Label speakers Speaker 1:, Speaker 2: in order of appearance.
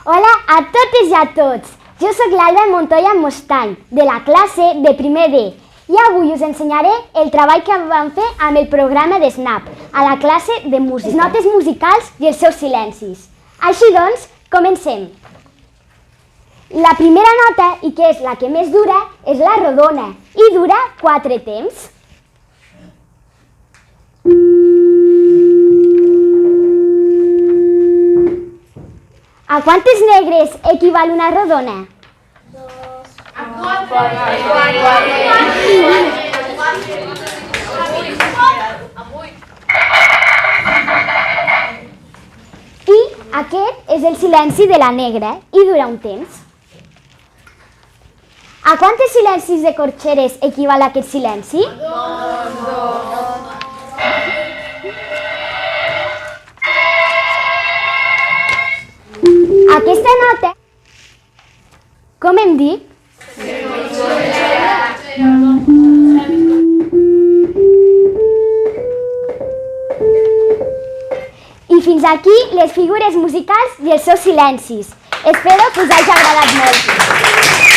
Speaker 1: Hola a totes i a tots! Jo sóc l'Alba Montoya Mostany, de la classe de primer D, i avui us ensenyaré el treball que vam fer amb el programa de Snap, a la classe de música, les notes musicals i els seus silencis. Així doncs, comencem! La primera nota, i que és la que més dura, és la rodona, i dura 4 temps. A quantes negres equival una rodona?
Speaker 2: A 4.
Speaker 1: I aquest és el silenci de la negra i dura un temps. A quantes silencis de corxeres equival aquest silenci? Aquesta nota, com hem dit? I fins aquí les figures musicals i els seus silencis. Espero que us hagi agradat molt.